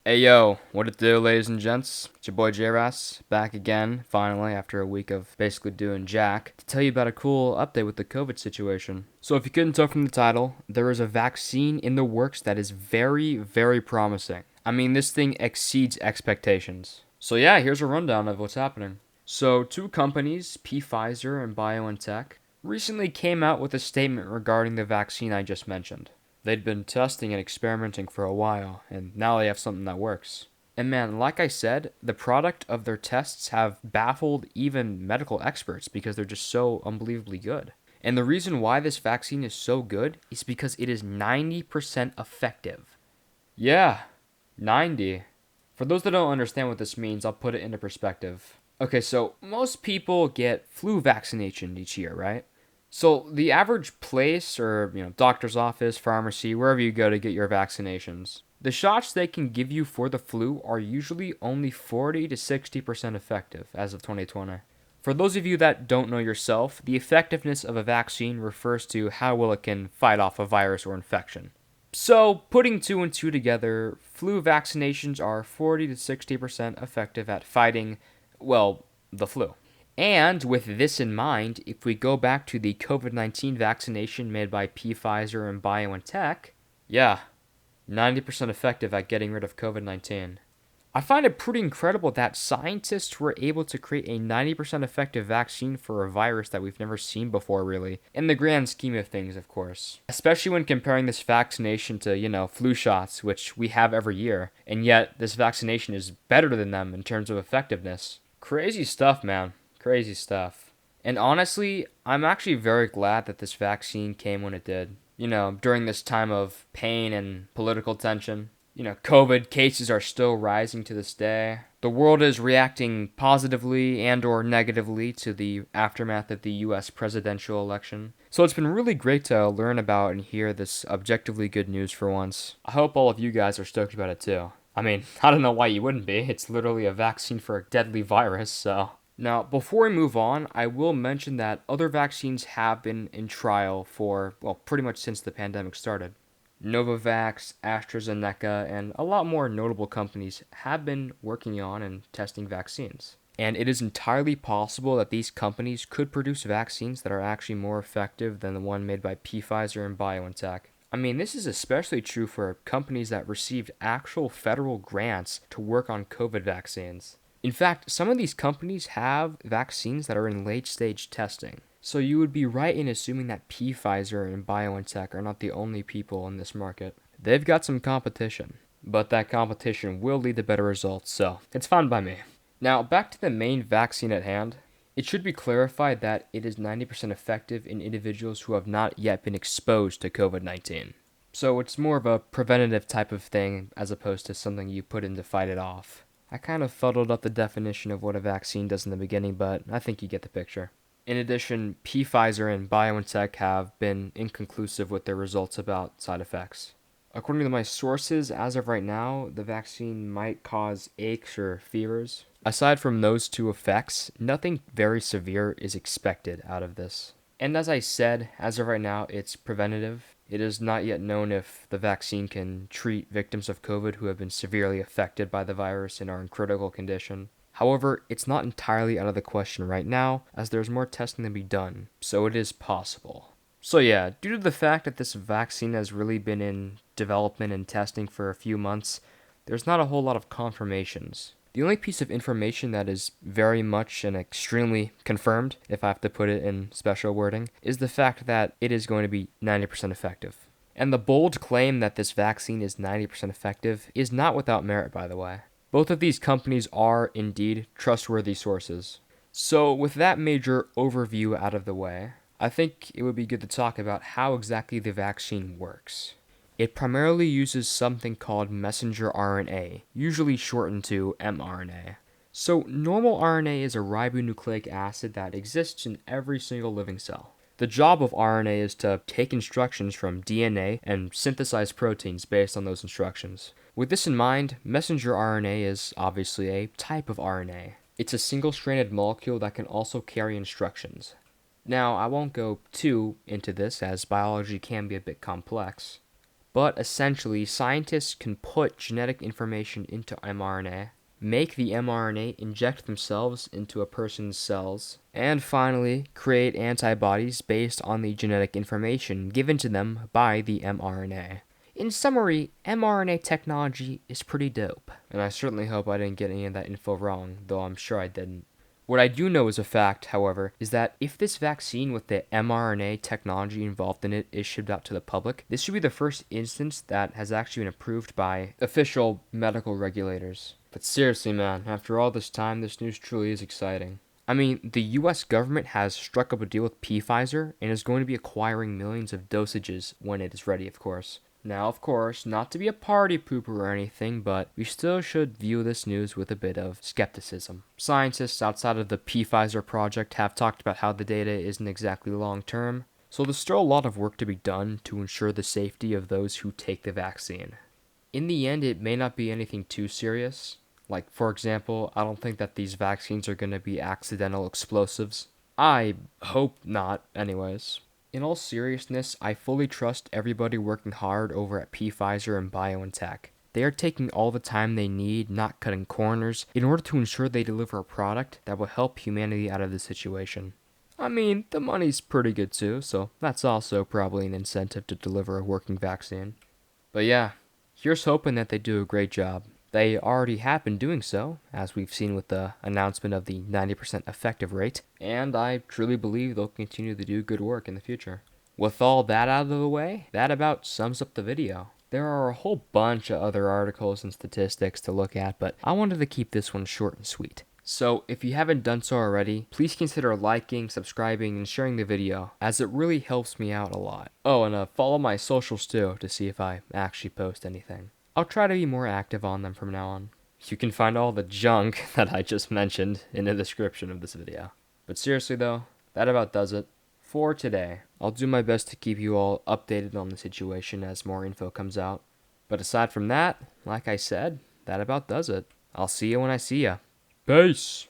Hey yo, what it do, ladies and gents? It's your boy J-Ras, back again, finally, after a week of basically doing jack, to tell you about a cool update with the COVID situation. So if you couldn't tell from the title, there is a vaccine in the works that is very, very promising. I mean, this thing exceeds expectations. So yeah, here's a rundown of what's happening. So two companies, Pfizer and BioNTech, recently came out with a statement regarding the vaccine I just mentioned. They'd been testing and experimenting for a while, and now they have something that works. And man, like I said, the product of their tests have baffled even medical experts because they're just so unbelievably good. And the reason why this vaccine is so good is because it is 90% effective. Yeah, 90. For those that don't understand what this means, I'll put it into perspective. Okay, so most people get flu vaccination each year, right? So the average place or, doctor's office, pharmacy, wherever you go to get your vaccinations, the shots they can give you for the flu are usually only 40 to 60% effective as of 2020. For those of you that don't know yourself, the effectiveness of a vaccine refers to how well it can fight off a virus or infection. So, putting two and two together, flu vaccinations are 40 to 60% effective at fighting, well, the flu. And with this in mind, if we go back to the COVID 19 vaccination made by Pfizer and BioNTech, yeah, 90% effective at getting rid of COVID 19. I find it pretty incredible that scientists were able to create a 90% effective vaccine for a virus that we've never seen before, really, in the grand scheme of things, of course. Especially when comparing this vaccination to, flu shots, which we have every year, and yet this vaccination is better than them in terms of effectiveness. Crazy stuff, man. Crazy stuff. And honestly, I'm actually very glad that this vaccine came when it did. During this time of pain and political tension. COVID cases are still rising to this day. The world is reacting positively and or negatively to the aftermath of the US presidential election. So it's been really great to learn about and hear this objectively good news for once. I hope all of you guys are stoked about it too. I mean, I don't know why you wouldn't be. It's literally a vaccine for a deadly virus, so. Now, before we move on, I will mention that other vaccines have been in trial for, well, pretty much since the pandemic started. Novavax, AstraZeneca, and a lot more notable companies have been working on and testing vaccines. And it is entirely possible that these companies could produce vaccines that are actually more effective than the one made by Pfizer and BioNTech. I mean, this is especially true for companies that received actual federal grants to work on COVID vaccines. In fact, some of these companies have vaccines that are in late stage testing. So you would be right in assuming that Pfizer and BioNTech are not the only people in this market. They've got some competition, but that competition will lead to better results, so it's fine by me. Now, back to the main vaccine at hand. It should be clarified that it is 90% effective in individuals who have not yet been exposed to COVID 19. So it's more of a preventative type of thing as opposed to something you put in to fight it off. I kind of fuddled up the definition of what a vaccine does in the beginning, but I think you get the picture. In addition, Pfizer and BioNTech have been inconclusive with their results about side effects. According to my sources, as of right now, the vaccine might cause aches or fevers. Aside from those two effects, nothing very severe is expected out of this. And as I said, as of right now, it's preventative. It is not yet known if the vaccine can treat victims of COVID who have been severely affected by the virus and are in critical condition. However, it's not entirely out of the question right now, as there's more testing to be done, so it is possible. So yeah, due to the fact that this vaccine has really been in development and testing for a few months, there's not a whole lot of confirmations. The only piece of information that is very much and extremely confirmed, if I have to put it in special wording, is the fact that it is going to be 90% effective. And the bold claim that this vaccine is 90% effective is not without merit, by the way. Both of these companies are indeed trustworthy sources. So, with that major overview out of the way, I think it would be good to talk about how exactly the vaccine works. It primarily uses something called messenger RNA, usually shortened to mRNA. So, normal RNA is a ribonucleic acid that exists in every single living cell. The job of RNA is to take instructions from DNA and synthesize proteins based on those instructions. With this in mind, messenger RNA is obviously a type of RNA. It's a single-stranded molecule that can also carry instructions. Now, I won't go too into this as biology can be a bit complex, But essentially, scientists can put genetic information into mRNA, make the mRNA inject themselves into a person's cells, and finally create antibodies based on the genetic information given to them by the mRNA. In summary, mRNA technology is pretty dope. And I certainly hope I didn't get any of that info wrong, though I'm sure I didn't. What I do know as a fact, however, is that if this vaccine with the mRNA technology involved in it is shipped out to the public, this should be the first instance that has actually been approved by official medical regulators. But seriously, man, after all this time, this news truly is exciting. I mean, the US government has struck up a deal with Pfizer and is going to be acquiring millions of dosages when it is ready, of course. Now, of course, not to be a party pooper or anything, but we still should view this news with a bit of skepticism. Scientists outside of the Pfizer project have talked about how the data isn't exactly long-term, so there's still a lot of work to be done to ensure the safety of those who take the vaccine. In the end, it may not be anything too serious. Like, for example, I don't think that these vaccines are going to be accidental explosives. I hope not, anyways. In all seriousness, I fully trust everybody working hard over at Pfizer and BioNTech. They are taking all the time they need, not cutting corners, in order to ensure they deliver a product that will help humanity out of the situation. I mean, the money's pretty good too, so that's also probably an incentive to deliver a working vaccine. But yeah, here's hoping that they do a great job. They already have been doing so, as we've seen with the announcement of the 90% effective rate, and I truly believe they'll continue to do good work in the future. With all that out of the way, that about sums up the video. There are a whole bunch of other articles and statistics to look at, but I wanted to keep this one short and sweet. So if you haven't done so already, please consider liking, subscribing, and sharing the video, as it really helps me out a lot. Oh, and follow my socials too to see if I actually post anything. I'll try to be more active on them from now on. You can find all the junk that I just mentioned in the description of this video. But seriously though, that about does it for today. I'll do my best to keep you all updated on the situation as more info comes out. But aside from that, like I said, that about does it. I'll see you when I see ya. Peace!